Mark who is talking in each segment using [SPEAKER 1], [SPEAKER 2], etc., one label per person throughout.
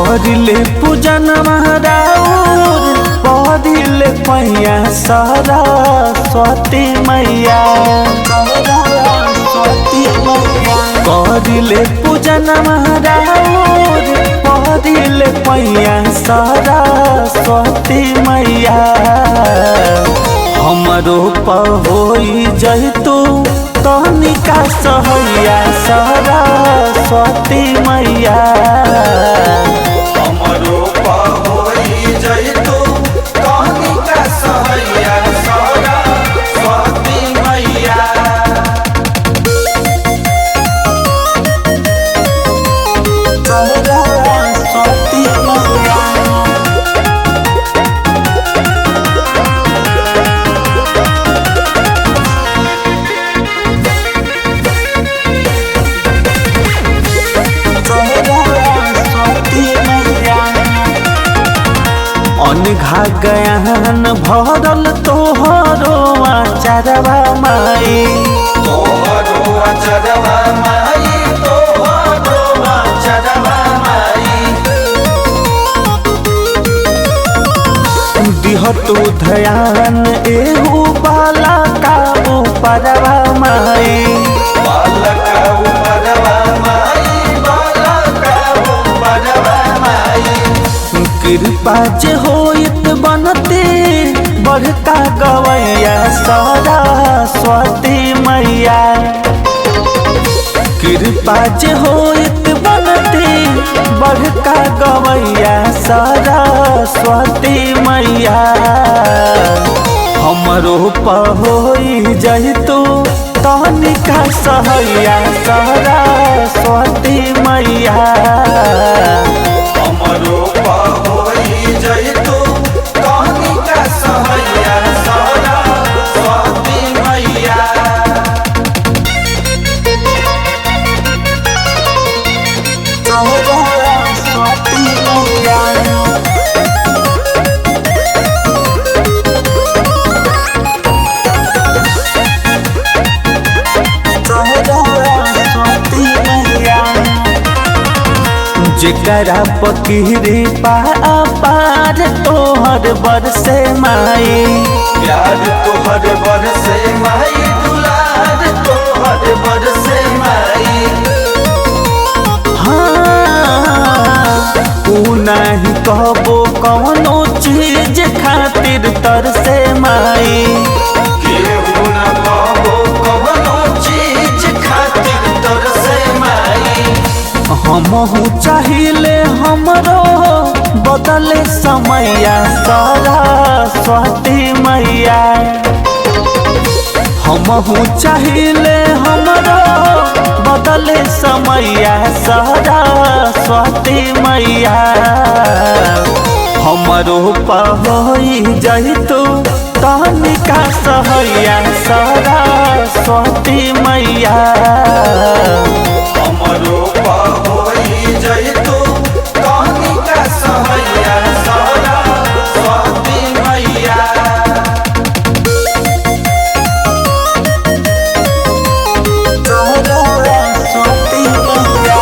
[SPEAKER 1] करिले पूजन महाराउर पढ़िले पैया सरस्वती मैया करिले पूजन महाराउर पढ़िले पैया सरस्वती मैया हमरो पहोई जैतु तनिका सहैया सरस्वती मैया
[SPEAKER 2] हमरो पहोई जैतु तनिका सहैया सरस्वती मैया
[SPEAKER 1] सरस्वती मैया अनघा गयान भरल तोहरो आचरवा माई
[SPEAKER 2] तोहरो आचरवा माई तोहरो आचरवा माई
[SPEAKER 1] दिहतु ध्यान एहू बाला का ऊपरवा माई
[SPEAKER 2] बालका उपरवा माई बालका उपरवा माई
[SPEAKER 1] कृपा जे होइत बनते बड़का गवैया सरस्वती मैया कृपा जे होइत बनते बड़का गवैया सरस्वती मैया हमरो पहोई जैतु तनिका सहैया सरस्वती मैया
[SPEAKER 2] हमरो पहोई जैतु तनिका सहैया सरस्वती मैया
[SPEAKER 1] सरस्वती मैया जेकरा पकीरी पार तोहर बरसे माई
[SPEAKER 2] प्यार तोहर बरसे माई दुलार तोहर बरसे माई
[SPEAKER 1] हाँ तू नहीं कहबो कौनो चीज खातिर तरसे माई
[SPEAKER 2] केहू न कहबो कवनो चीज खातिर तरसे माई
[SPEAKER 1] हमहू चाहिए हमरो बदले समैया सरस्वती मैया हमहू चाहिए हमरो बदले समैया सरस्वती मैया हमरो पहोई जैतु तनिका सहैया सरस्वती मैया
[SPEAKER 2] हमरो पहोई जैतु तनिका सहैया सरस्वती मैया
[SPEAKER 1] सरस्वती मैया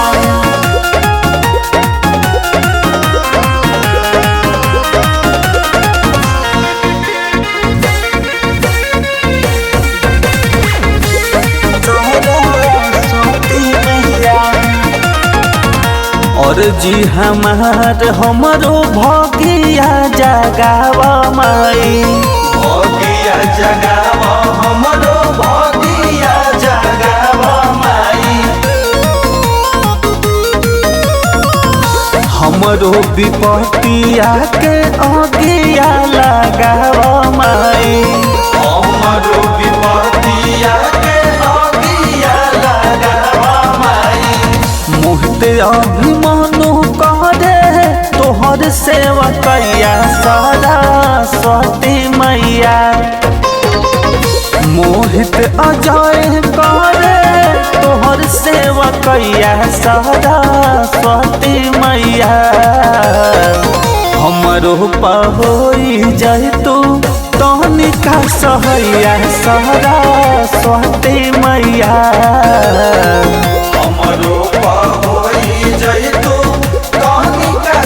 [SPEAKER 1] और जी हमार हमरो भगिया जगावा माई
[SPEAKER 2] भगिया जगावा हमरो भगिया जगावा माई
[SPEAKER 1] हमरो विपतिया के अगिया लगावा माई
[SPEAKER 2] हमरो विपतिया के अगिया लगावा माई
[SPEAKER 1] मोहित अभिमानु करे तोहर सेवा कैया सरस्वती मैया मोहित अजय करे तोहर सेवा कैया सरस्वती मैया हमरो पहोई जैतु तनिका सहैया सरस्वती मैया
[SPEAKER 2] हमरो पहोई जैतु तनिका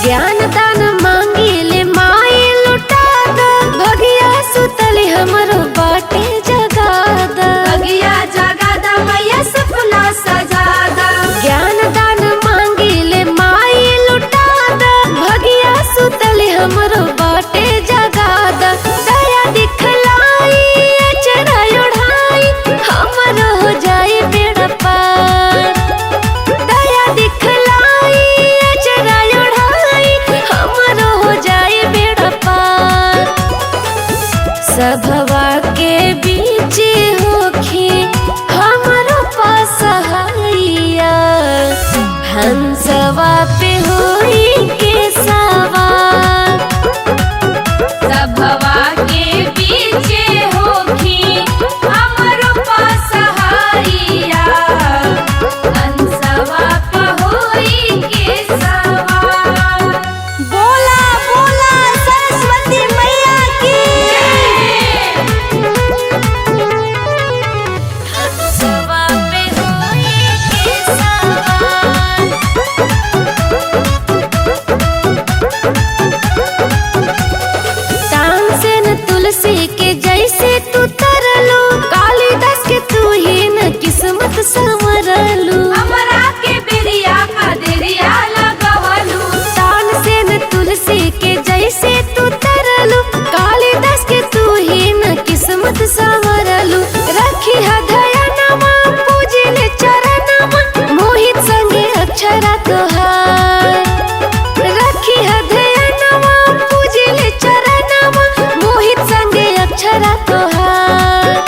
[SPEAKER 3] ज्ञान दान मांगिले माई लुटा द भगिया सुतली हमरो बाटे जगा द
[SPEAKER 4] भगिया जगा द मैया सपना सजा द
[SPEAKER 3] ज्ञान दान मांगिले माई लुटा द भगिया सुतली हमरो बाटे जगा द दया दिखलाई अचरा ओढ़ाई हमरो हो जाए बेड़ा पार दया दिखलाई अचरा ओढ़ाई हमरो हो जाए बेड़ा पार सभवा के बीच होखी हमरो पासहाइया हंसवा पे होई के सवार
[SPEAKER 4] सभवा के बीच होखी हमरो पासहारिया हंसवा पे होई के सवार।
[SPEAKER 3] बोला बोला सरस्वती मैया की हंसवा पे होई के सवार तानसेन तुलसी के जैसे तू तरलो कालिदास के तू ही न किस्मत संवरलू
[SPEAKER 4] हमरा के बेरिया कदरिया लगवलू
[SPEAKER 3] तानसेन तुलसी के जैसे तू तरलो कालिदास के तू ही न किस्मत संवरलू रखी है दयानमा पूजिले चरणमा मोहित संगे अक्षरा तोहार रखी है दयानमा पूजिले चरणमा मोहित संगे अक्षरा तोहार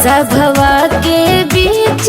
[SPEAKER 3] सभवा के बीच